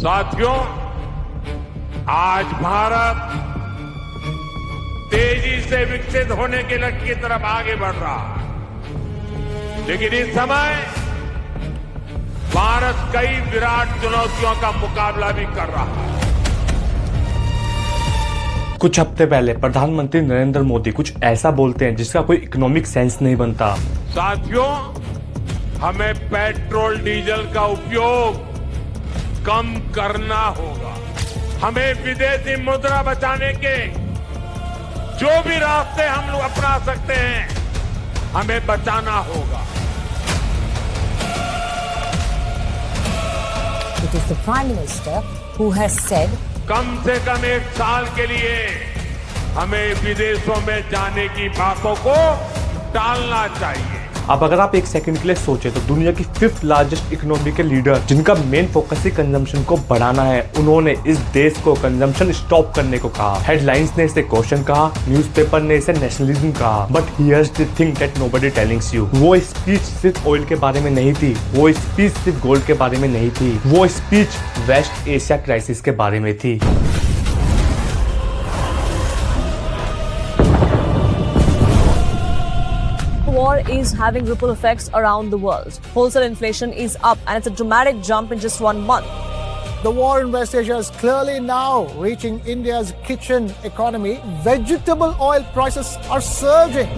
साथियों, आज भारत तेजी से विकसित होने के लक्ष्य की तरफ आगे बढ़ रहा है, लेकिन इस समय भारत कई विराट चुनौतियों का मुकाबला भी कर रहा है। कुछ हफ्ते पहले प्रधानमंत्री नरेंद्र मोदी कुछ ऐसा बोलते हैं जिसका कोई इकोनॉमिक सेंस नहीं बनता। साथियों, हमें पेट्रोल डीजल का उपयोग कम करना होगा। हमें विदेशी मुद्रा बचाने के जो भी रास्ते हम लोग अपना सकते हैं, हमें बचाना होगा। It is the Prime Minister who has said कम से कम एक साल के लिए हमें विदेशों में जाने की बातों को टालना चाहिए। अब अगर आप एक सेकंड के लिए सोचे तो दुनिया की 5th लार्जेस्ट इकोनॉमी के लीडर जिनका मेन फोकस ही कंजम्पशन को बढ़ाना है, उन्होंने इस देश को कंजम्पशन स्टॉप करने को कहा। हेडलाइंस ने इसे क्वेश्चन कहा, न्यूज़पेपर ने इसे नेशनलिज्म कहा। But here's the thing that nobody tellings you, वो स्पीच सिर्फ ऑयल के बारे में नहीं थी, वो स्पीच सिर्फ गोल्ड के बारे में नहीं थी, वो स्पीच वेस्ट एशिया क्राइसिस के बारे में थी। War is having ripple effects around the world. Wholesale inflation is up and it's a dramatic jump in just 1 month. The war in West Asia is clearly now reaching India's kitchen economy. Vegetable oil prices are surging.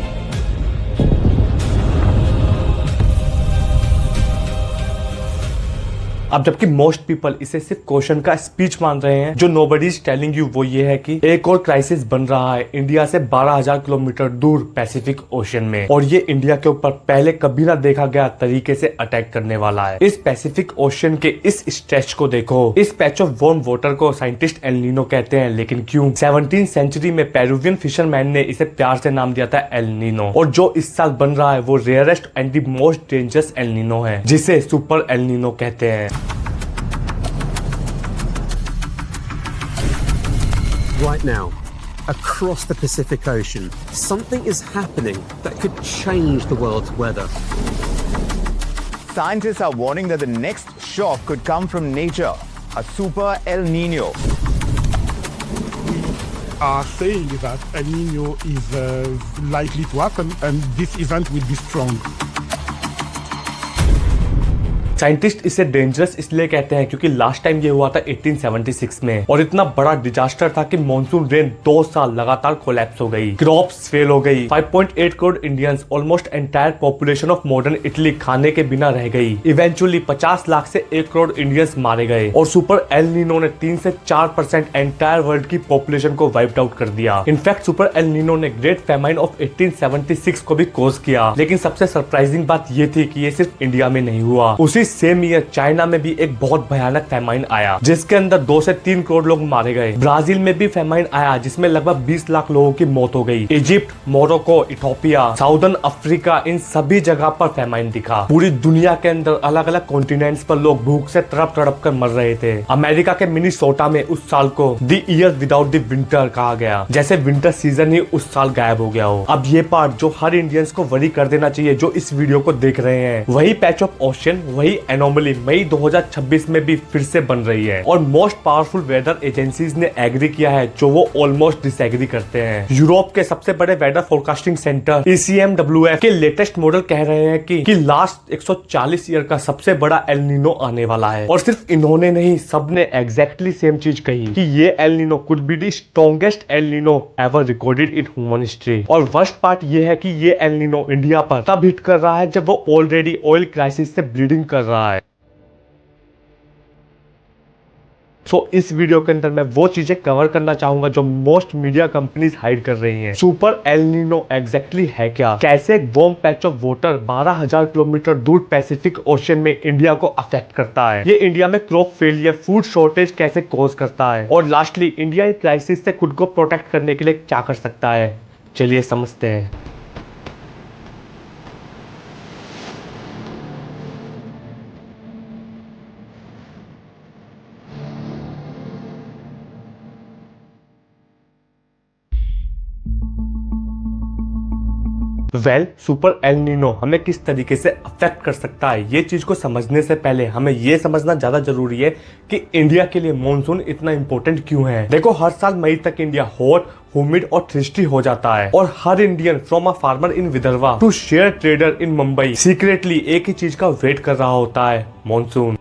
अब जबकि most people इसे सिर्फ question का speech मान रहे हैं, जो nobody is telling you वो ये है कि एक और क्राइसिस बन रहा है इंडिया से 12,000 किलोमीटर दूर पैसिफिक ओशन में, और ये इंडिया के ऊपर पहले कभी ना देखा गया तरीके से अटैक करने वाला है। इस पैसिफिक ओशन के इस स्ट्रेच को देखो। इस पैच ऑफ वार्म वाटर को साइंटिस्ट एल नीनो कहते हैं, लेकिन क्यों? 17th सेंचुरी में पेरुवियन फिशरमैन ने इसे प्यार से नाम दिया था एल नीनो, और जो इस साल बन रहा है वो rarest and the most dangerous El Nino है, जिसे सुपर एल नीनो कहते हैं। Right now, across the Pacific Ocean, something is happening that could change the world's weather. Scientists are warning that the next shock could come from nature, a super El Nino. Are saying that El Nino is likely to happen and this event will be strong. Scientist इसे dangerous इसलिए कहते हैं क्योंकि last time ये हुआ था 1876 में, और इतना बड़ा डिजास्टर था कि मॉनसून रेन 2 साल लगातार कोलैप्स हो गई, क्रॉप्स फेल हो गई, 5.8 crore Indians, almost entire population of modern Italy खाने के बिना रह गई। इवेंचुअली 50 लाख से 1 करोड़ इंडियंस मारे गए, और सुपर एल नीनो ने 3 से 4% एंटायर वर्ल्ड की पॉपुलेशन को वाइप्ड आउट कर दिया। इनफैक्ट सुपर एल नीनो ने ग्रेट फैमाइन ऑफ 1876 को भी कॉज किया, लेकिन सबसे सरप्राइजिंग बात ये थी कि ये सिर्फ इंडिया में नहीं हुआ। उसी सेम ईयर चाइना में भी एक बहुत भयानक फैमाइन आया जिसके अंदर 2 से 3 करोड़ लोग मारे गए। ब्राजील में भी फैमाइन आया जिसमें लगभग 20 लाख लोगों की मौत हो गई। Egypt, Morocco, Ethiopia, southern Africa, इन सभी जगह पर फैमाइन दिखा। पूरी दुनिया के अंदर अलग अलग कॉन्टिनेंट्स पर लोग भूख से तड़प तड़प कर मर रहे थे। अमेरिका के मिनीसोटा में उस साल को the year without the winter कहा गया, जैसे विंटर सीजन ही उस साल गायब हो गया हो। अब ये पार्ट जो हर इंडियंस को वरी कर देना चाहिए जो इस वीडियो को देख रहे हैं, वही पैच ऑफ ओशन, वही एनोमली मई 2026 में भी फिर से बन रही है, और मोस्ट पावरफुल वेदर एजेंसीज ने एग्री किया है जो वो ऑलमोस्ट डिसएग्री करते हैं। यूरोप के सबसे बड़े वेदर फोरकास्टिंग सेंटर ECMWF के लेटेस्ट मॉडल कह रहे हैं कि लास्ट 140 ईयर का सबसे बड़ा एल नीनो आने वाला है, और सिर्फ इन्होंने नहीं, सबने एग्जैक्टली सेम चीज कही कि ये El Nino could be the strongest El Nino ever recorded in human history. और वर्स्ट पार्ट ये है कि ये एल नीनो इंडिया पर तब हिट कर रहा है जब वो ऑलरेडी ऑयल क्राइसिस से ब्लीडिंग कर रहा है। इस वीडियो के अंदर मैं वो चीजें कवर करना चाहूंगा जो मोस्ट मीडिया कंपनीज हाइड कर रही हैं। सुपर एल नीनो एग्जैक्टली है क्या, कैसे एक warm patch of water 12,000 kilometre दूर पैसिफिक ओशन में इंडिया को अफेक्ट करता है, ये इंडिया में क्रॉप फेलियर, फूड शॉर्टेज कैसे कॉज करता है, और लास्टली इंडिया इस क्राइसिस से खुद को प्रोटेक्ट करने के लिए क्या कर सकता है। चलिए समझते हैं। वेल सुपर एल नीनो हमें किस तरीके से अफेक्ट कर सकता है, ये चीज को समझने से पहले हमें ये समझना ज्यादा जरूरी है कि इंडिया के लिए मॉनसून इतना इंपॉर्टेंट क्यों है। देखो हर साल मई तक इंडिया हॉट, ह्यूमिड और थ्रिस्टी हो जाता है और हर Indian from a farmer in Vidarbha to share trader in Mumbai secretly एक ही चीज का वेट कर रहा होता है, मॉनसून।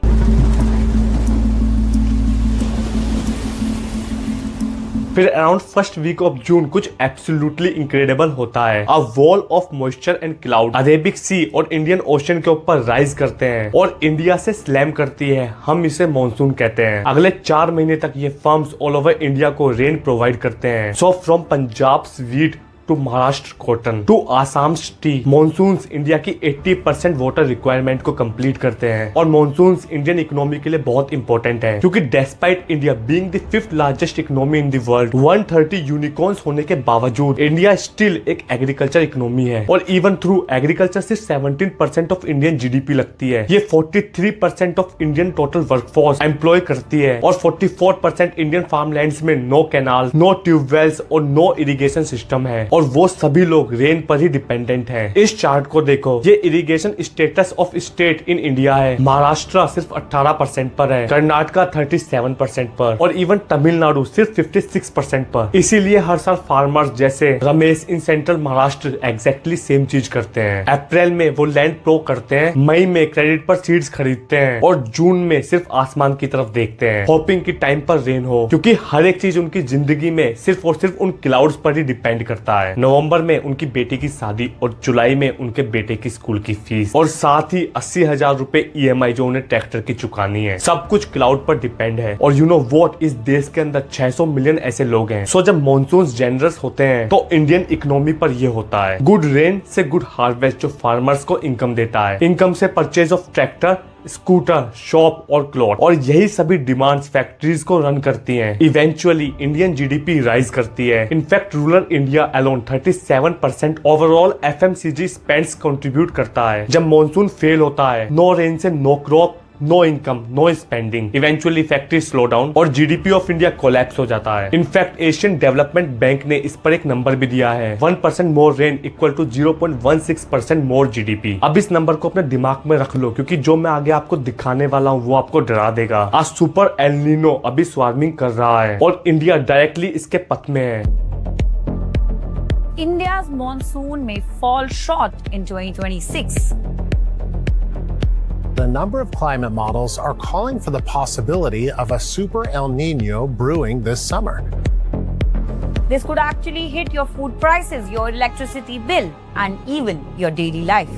फिर around first week of June कुछ एब्सोल्युटली इनक्रेडिबल होता है। A wall of moisture and cloud Arabic sea और इंडियन ओशन के ऊपर राइज करते हैं और इंडिया से स्लैम करती है। हम इसे मॉनसून कहते हैं। अगले 4 महीने तक ये फर्म्स ऑल ओवर इंडिया को रेन प्रोवाइड करते हैं। So from Punjab wheat to Maharashtra cotton to Assam tea, monsoons India की 80% वाटर रिक्वायरमेंट को कंप्लीट करते हैं और मॉनसून्स इंडियन इकोनॉमी के लिए बहुत इंपॉर्टेंट है क्योंकि despite India being the 5th largest economy in the world, 130 unicorns होने के बावजूद इंडिया स्टिल एक एग्रीकल्चर इकोनॉमी है और इवन थ्रू एग्रीकल्चर से 17% ऑफ इंडियन जीडीपी लगती है। ये 43% of Indian total workforce employ करती है और 44% इंडियन फार्मलैंड्स में नो कैनाल, नो ट्यूबवेल्स और नो इरिगेशन सिस्टम है और वो सभी लोग रेन पर ही डिपेंडेंट हैं। इस चार्ट को देखो, ये irrigation status of state in India है। महाराष्ट्र सिर्फ 18% पर है, कर्नाटका 37% पर और इवन तमिलनाडु सिर्फ 56% पर। इसीलिए हर साल फार्मर्स जैसे Ramesh in central Maharashtra exactly same चीज करते हैं। अप्रैल में वो लैंड प्रो करते हैं, मई में क्रेडिट पर सीड्स खरीदते हैं और जून में सिर्फ आसमान की तरफ देखते हैं, होपिंग की टाइम पर रेन हो, क्योंकि हर एक चीज उनकी जिंदगी में सिर्फ और सिर्फ उन क्लाउड्स पर ही डिपेंड करता है। नवंबर में उनकी बेटी की शादी और जुलाई में उनके बेटे की स्कूल की फीस और साथ ही 80,000 रुपए EMI जो उन्हें ट्रैक्टर की चुकानी है। सब कुछ क्लाउड पर डिपेंड है और यू नो व्हाट, इस देश के अंदर 600 मिलियन ऐसे लोग हैं। सो जब मॉनसून्स जेनरस होते हैं तो इंडियन इकोनॉमी पर ये होता है। गुड रेन से गुड हार्वेस्ट जो फार्मर्स को इनकम देता है, इनकम से purchase of tractor, scooter, shop और क्लॉथ और यही सभी डिमांड्स फैक्ट्रीज को रन करती हैं। इवेंचुअली इंडियन जीडीपी राइज करती है। In fact rural India alone 37% overall FMCG spends contribute करता है। जब मॉनसून फेल होता है, नो रेन से no crop, no income, no spending, eventually factory slow down और जीडीपी ऑफ इंडिया कोलैप्स हो जाता है। इनफैक्ट एशियन डेवलपमेंट बैंक ने इस पर एक नंबर भी दिया है, 1% more rain equal to 0.16% more GDP. अब इस नंबर को अपने दिमाग में रख लो क्योंकि जो मैं आगे आपको दिखाने वाला हूँ वो आपको डरा देगा। आज सुपर एल नीनो अभी स्वार्मिंग कर रहा है और इंडिया डायरेक्टली इसके पथ में है। India's monsoon may fall short in 2026. A number of climate models are calling for the possibility of a super El Nino brewing this summer. This could actually hit your food prices, your electricity bill, and even your daily life.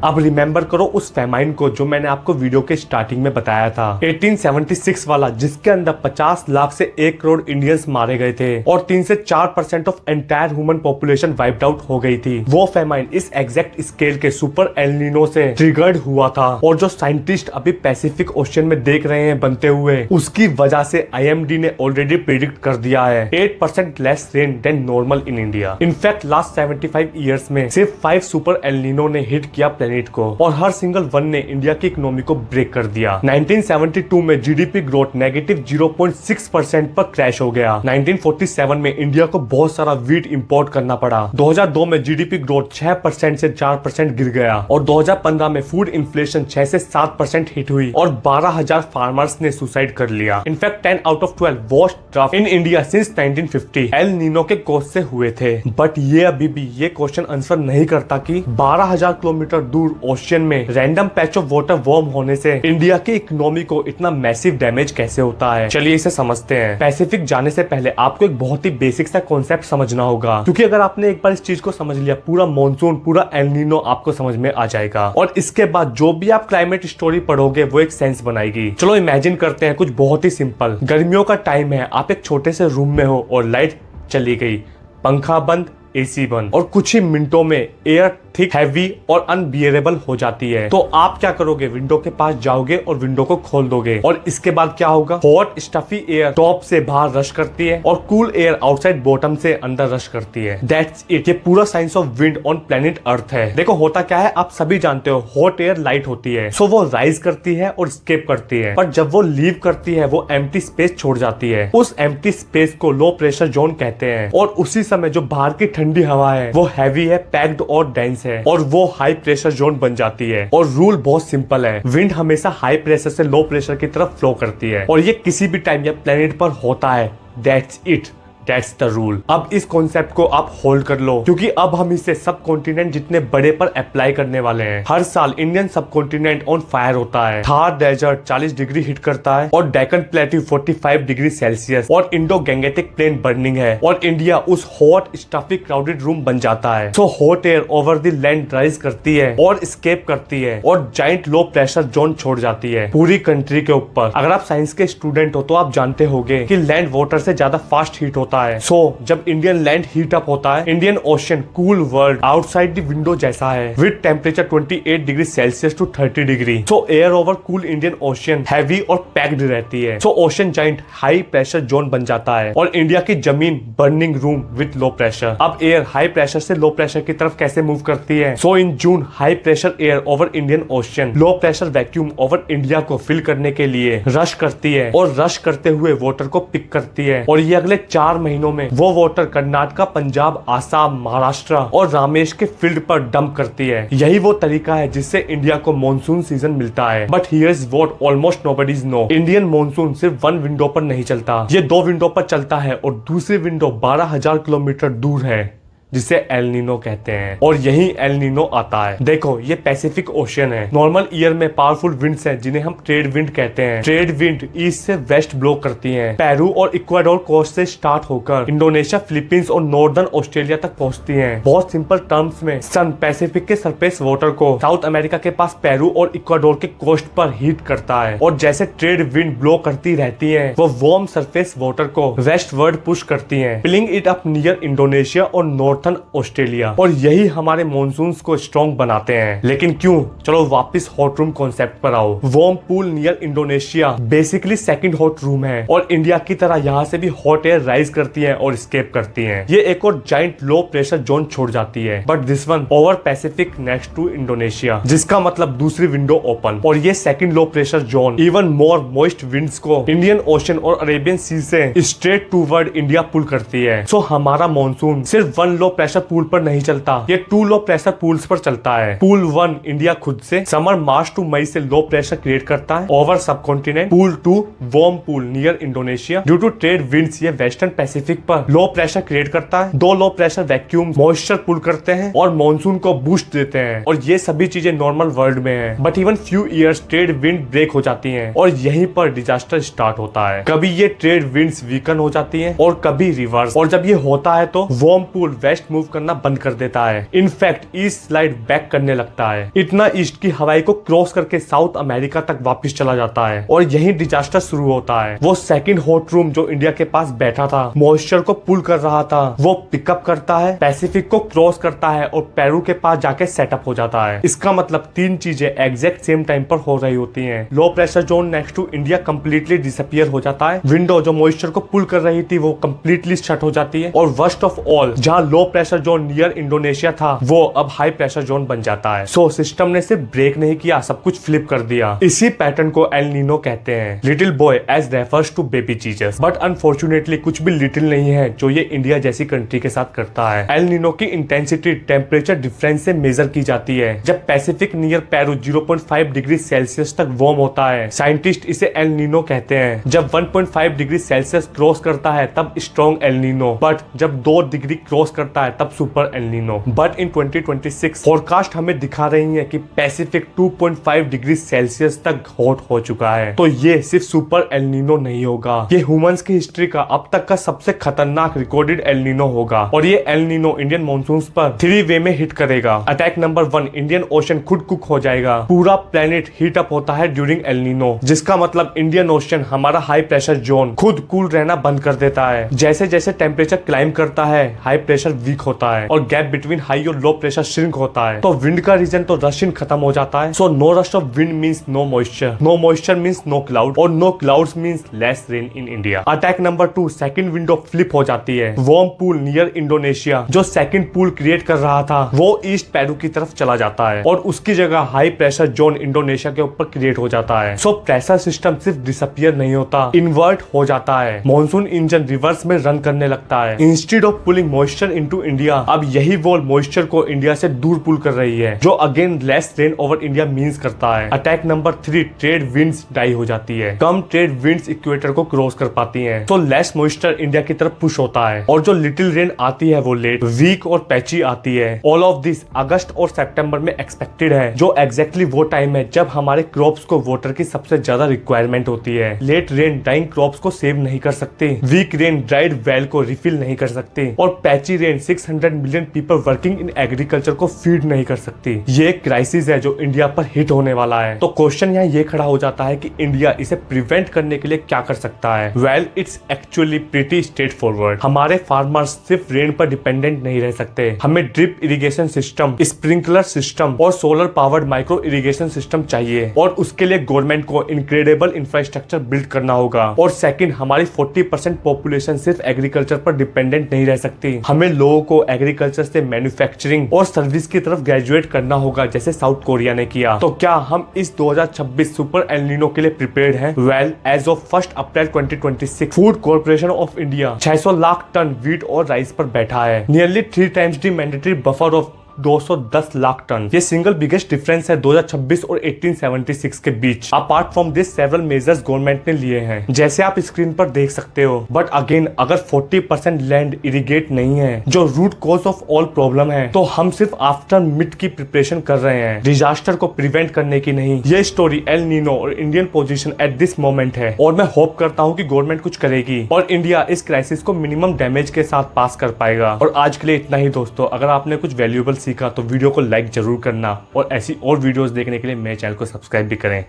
अब remember करो उस famine को जो मैंने आपको video के starting में बताया था, 1876 वाला, जिसके अंदर 50 लाख से 1 करोड़ इंडियंस मारे गए थे और 3 से 4% of entire human population wiped out हो गई थी। वो फैमाइन इस एग्जैक्ट स्केल के सुपर एल नीनो से ट्रिगर्ड हुआ था और जो साइंटिस्ट अभी पैसिफिक ओशन में देख रहे हैं बनते हुए, उसकी वजह से IMD ने ऑलरेडी प्रिडिक्ट कर दिया है 8% less rain than normal in India. In fact last 75 years में सिर्फ 5 सुपर एल नीनो ने हिट किया प्लेनेट को और हर सिंगल वन ने इंडिया की इकोनॉमी को ब्रेक कर दिया। 1972 में जीडीपी ग्रोथ नेगेटिव 0.6% पर क्रैश हो गया। 1947 में इंडिया को बहुत सारा वीट इंपोर्ट करना पड़ा। 2002 में जीडीपी ग्रोथ 6% से 4% गिर गया और 2015 में फूड इन्फ्लेशन 6 से 7% हिट हुई और 12,000 फार्मर्स ने सुसाइड कर लिया। In fact 10 out of 12 worst draft in India since 1950 El Nino के कॉज से हुए थे। बट ये अभी भी ये क्वेश्चन आंसर नहीं करता कि 12,000 किलोमीटर दूर ओशियन में random patch of water warm होने से इंडिया की इकोनॉमी को इतना मैसिव डैमेज कैसे होता है। चलिए इसे समझते हैं। पैसिफिक जाने से पहले आपको एक बहुत ही बेसिक सा कॉन्सेप्ट समझना होगा, क्योंकि अगर आपने एक बार इस चीज को समझ लिया, पूरा मॉनसून, पूरा एल नीनो आपको समझ में आ जाएगा और इसके बाद जो भी आप क्लाइमेट स्टोरी पढ़ोगे वो एक सेंस बनाएगी। चलो इमेजिन करते हैं कुछ बहुत ही सिंपल। गर्मियों का टाइम है, आप एक छोटे से रूम में हो और लाइट चली गई, पंखा बंद, AC बंद और कुछ ही मिनटों में एयर थिक, हैवी और अनबियरेबल हो जाती है। तो आप क्या करोगे, विंडो के पास जाओगे और विंडो को खोल दोगे और इसके बाद क्या होगा, हॉट स्टफी एयर टॉप से बाहर रश करती है और कूल एयर आउटसाइड बॉटम से अंदर रश करती है। That's it. ये पूरा science of wind on planet earth है। देखो होता क्या है, आप सभी जानते हो, हॉट एयर लाइट होती है, सो वो राइज करती है और स्केप करती है, पर जब वो लीव करती है वो एम्प्टी स्पेस छोड़ जाती है। उस एम्प्टी स्पेस को लो प्रेशर जोन कहते हैं और उसी समय जो बाहर की ठंडी हवा है वो हैवी है, पैक्ड और डेंस है और वो हाई प्रेशर जोन बन जाती है। और रूल बहुत सिंपल है, विंड हमेशा हाई प्रेशर से लो प्रेशर की तरफ फ्लो करती है और ये किसी भी टाइम या प्लेनेट पर होता है। That's it, that's the rule. अब इस कॉन्सेप्ट को आप होल्ड कर लो, क्योंकि अब हम इसे सब कॉन्टिनेंट जितने बड़े पर अप्लाई करने वाले हैं। हर साल इंडियन सब कॉन्टिनेंट ऑन फायर होता है। थार डेजर्ट 40 डिग्री हिट करता है और डेक्कन प्लेट्यू 45 डिग्री सेल्सियस और इंडो गैंगेटिक प्लेन बर्निंग है और इंडिया उस हॉट स्टफी क्राउडेड रूम बन जाता है। So hot air over the land rise करती है और स्केप करती है और जाइंट लो प्रेशर जोन छोड़ जाती है पूरी कंट्री के ऊपर। अगर आप साइंस के स्टूडेंट हो तो आप जानते होंगे कि लैंड वाटर से ज्यादा फास्ट हीट होता है। सो जब इंडियन लैंड हीट अप होता है, Indian Ocean cool world outside the window जैसा है with temperature 28 degree Celsius to 30 degree. So air over cool Indian Ocean heavy और पैक्ड रहती है। So ocean giant high pressure zone बन जाता है और इंडिया की जमीन burning room with low pressure. अब एयर हाई प्रेशर से लो प्रेशर की तरफ कैसे मूव करती है? So in June high pressure air over Indian ocean low pressure vacuum over India को फिल करने के लिए रश करती है और रश करते हुए वाटर को पिक करती है और ये अगले 4 महीनों में वो वाटर कर्नाटक, पंजाब, आसाम, महाराष्ट्र और रामेश के फील्ड पर डंप करती है। यही वो तरीका है जिससे इंडिया को मॉनसून सीजन मिलता है। But here's what almost nobody's know, Indian monsoon सिर्फ 1 विंडो पर नहीं चलता, ये 2 विंडो पर चलता है और दूसरी विंडो 12,000 किलोमीटर दूर है जिसे एल नीनो कहते हैं और यही एल नीनो आता है। देखो ये पैसिफिक ओशियन है। नॉर्मल ईयर में पावरफुल विंड्स हैं जिन्हें हम ट्रेड विंड कहते हैं। ट्रेड विंड ईस्ट से वेस्ट ब्लो करती हैं। पेरू और इक्वाडोर कोस्ट से स्टार्ट होकर इंडोनेशिया, फिलीपींस और नॉर्दर्न ऑस्ट्रेलिया तक पहुंचती हैं। बहुत सिंपल टर्म्स में सन पैसिफिक के सरफेस वाटर को साउथ अमेरिका के पास पेरू और इक्वाडोर के कोस्ट पर हीट करता है और जैसे ट्रेड विंड ब्लो करती रहती है वो वार्म सरफेस वाटर को वेस्टवर्ड पुश करती है, पिलिंग इट अप नियर इंडोनेशिया और नॉर्थर्न ऑस्ट्रेलिया और यही हमारे मॉनसून्स को स्ट्रॉन्ग बनाते हैं। लेकिन क्यों? चलो वापस हॉट रूम कॉन्सेप्ट पर आओ। Warm pool near Indonesia basically second hot room है और इंडिया की तरह यहाँ से भी हॉट एयर राइज करती है और स्केप करती है। ये एक और जाइंट लो प्रेशर जोन छोड़ जाती है, but this one over Pacific next to Indonesia, जिसका मतलब दूसरी विंडो ओपन। और ये second low pressure zone even more moist winds को इंडियन ओशन और अरेबियन सी से स्ट्रेट टूवर्ड इंडिया पुल करती है। सो हमारा मॉनसून सिर्फ 1 लो प्रेशर पूल पर नहीं चलता, ये 2 लो प्रेशर पूल्स पर चलता है। पूल 1 इंडिया खुद से समर मार्च टू मई से लो प्रेशर क्रिएट करता है over subcontinent. Pool 2 warm pool near Indonesia due to trade winds ये वेस्टर्न पैसिफिक पर लो प्रेशर क्रिएट करता है। 2 low pressure vacuum moisture pull करते हैं और मॉनसून को बूस्ट देते हैं और ये सभी चीजें नॉर्मल वर्ल्ड में है। But even few years trade wind break हो जाती है और यहीं पर डिजास्टर स्टार्ट होता है। कभी ये ट्रेड विंड्स वीकन हो जाती है और कभी रिवर्स, और जब ये होता है तो वार्म पूल वेस्ट मूव करना बंद कर देता है। इनफैक्ट ईस्ट स्लाइड बैक करने लगता है, इतना ईस्ट की हवाई को क्रॉस करके साउथ अमेरिका तक वापस चला जाता है और यही डिजास्टर शुरू होता है। वो सेकंड हॉट रूम जो इंडिया के पास बैठा था, मॉइस्चर को पुल कर रहा था, वो पिकअप करता है, पैसिफिक को क्रॉस करता है और पेरू के पास जाके सेटअप हो जाता है। इसका मतलब 3 चीजें एग्जैक्ट सेम टाइम पर हो रही होती हैं। Low pressure zone next to India completely disappear हो जाता है, विंडो जो मॉइस्चर को पुल कर रही थी वो कंप्लीटली शट हो जाती है और वर्स्ट ऑफ ऑल जहां लो प्रेशर जोन नियर इंडोनेशिया था वो अब हाई प्रेशर जोन बन जाता है। सो सिस्टम ने सिर्फ ब्रेक नहीं किया, सब कुछ फ्लिप कर दिया। इसी पैटर्न को एल नीनो कहते हैं। Little boy as refers to baby Jesus, but unfortunately कुछ भी लिटिल नहीं है जो ये इंडिया जैसी कंट्री के साथ करता है। एल नीनो की इंटेंसिटी टेम्परेचर डिफरेंस से मेजर की जाती है। जब Pacific near Peru 0.5 degree Celsius तक वार्म होता है, साइंटिस्ट इसे एल नीनो कहते हैं। जब 1.5 डिग्री सेल्सियस क्रॉस करता है तब स्ट्रॉन्ग एल नीनो, बट जब 2 डिग्री क्रॉस करता है तब super El Nino. But in 2026 forecast हमें दिखा रही है कि पैसिफिक 2.5 डिग्री सेल्सियस तक हॉट हो चुका है। तो ये सिर्फ सुपर एल नीनो नहीं होगा, ये ह्यूमंस की हिस्ट्री का अब तक का सबसे खतरनाक रिकॉर्डेड एल नीनो होगा और ये एल नीनो इंडियन मॉनसून्स पर 3 वे में हिट करेगा। अटैक नंबर 1, इंडियन ओशन खुद कुक हो जाएगा। पूरा प्लेनेट हीट अप होता है ड्यूरिंग एल नीनो, जिसका मतलब इंडियन ओशन हमारा हाई प्रेशर जोन खुद कूल रहना बंद कर देता है। जैसे जैसे टेम्परेचर क्लाइम करता है हाई प्रेशर वीक होता है और गैप बिटवीन हाई और लो प्रेशर श्रिंक होता है। तो विंड का रीजन तो रशियन खत्म हो जाता है। So no rush of wind means no moisture means no cloud और no clouds means less rain in India. Attack number 2, second window flip हो जाती है। वार्म पूल नियर इंडोनेशिया जो सेकंड पूल क्रिएट कर रहा था वो ईस्ट पेरू की तरफ चला जाता है और उसकी जगह हाई प्रेशर जोन इंडोनेशिया के ऊपर क्रिएट हो जाता है। सो प्रेशर सिस्टम सिर्फ डिसअपियर नहीं होता, इन्वर्ट हो जाता है। मॉनसून इंजन रिवर्स में रन करने लगता है। Instead of pulling moisture into India, अब यही वॉल मॉइस्चर को इंडिया से दूर पुल कर रही है जो again less rain over India means करता है। Attack number 3, trade winds die हो जाती है। कम ट्रेड विंड्स इक्वेटर को क्रॉस कर पाती हैं, तो लेस मॉइस्चर इंडिया की तरफ पुश होता है और जो लिटिल रेन आती है वो लेट, वीक और पैची आती है। ऑल ऑफ दिस अगस्त और सितंबर में एक्सपेक्टेड है जो एग्जैक्टली वो टाइम है जब हमारे क्रॉप्स को वाटर की सबसे ज्यादा रिक्वायरमेंट होती है। लेट रेन डाइंग क्रॉप्स को सेव नहीं कर सकते, वीक रेन ड्राइड वेल को रिफिल नहीं कर सकते और patchy rain 600 million people working in agriculture को फीड नहीं कर सकती। ये क्राइसिस है जो इंडिया पर हिट होने वाला है। तो क्वेश्चन यहाँ ये खड़ा हो जाता है कि इंडिया इसे प्रिवेंट करने के लिए क्या कर सकता है। Well it's actually pretty straightforward. हमारे फार्मर्स सिर्फ रेन पर डिपेंडेंट नहीं रह सकते, हमें drip irrigation system, sprinkler system और solar powered micro irrigation system चाहिए और उसके लिए गवर्नमेंट को इनक्रेडिबल इंफ्रास्ट्रक्चर बिल्ड करना होगा। और सेकंड, हमारी 40% पॉपुलेशन सिर्फ एग्रीकल्चर पर डिपेंडेंट नहीं रह सकती, हमें लोगों को एग्रीकल्चर से मैन्युफैक्चरिंग और सर्विस की तरफ ग्रेजुएट करना होगा जैसे साउथ कोरिया ने किया। तो क्या हम इस 2026 सुपर एल नीनो के लिए प्रिपेयर्ड हैं? Well as of 1 April 2026 Food Corporation of India 600 lakh tonne wheat और राइस पर बैठा है, nearly 3 times the mandatory buffer of 210 lakh tonne. ये सिंगल बिगेस्ट डिफरेंस है 2026 और 1876 के बीच। Apart from this several measures government ने लिए हैं जैसे आप स्क्रीन पर देख सकते हो। बट अगेन अगर 40% लैंड इरिगेट नहीं है जो root cause of all problem है, तो हम सिर्फ आफ्टर मिड की प्रिपरेशन कर रहे हैं, डिजास्टर को प्रिवेंट करने की नहीं। ये स्टोरी एल नीनो और Indian position at this moment है और मैं होप करता हूँ कि गवर्नमेंट कुछ करेगी और इंडिया इस क्राइसिस को मिनिमम डैमेज के साथ पास कर पाएगा। और आज के लिए इतना ही दोस्तों। अगर आपने कुछ वैल्यूएबल सीखा तो वीडियो को लाइक जरूर करना और ऐसी और वीडियोस देखने के लिए मेरे चैनल को सब्सक्राइब भी करें।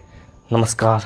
नमस्कार।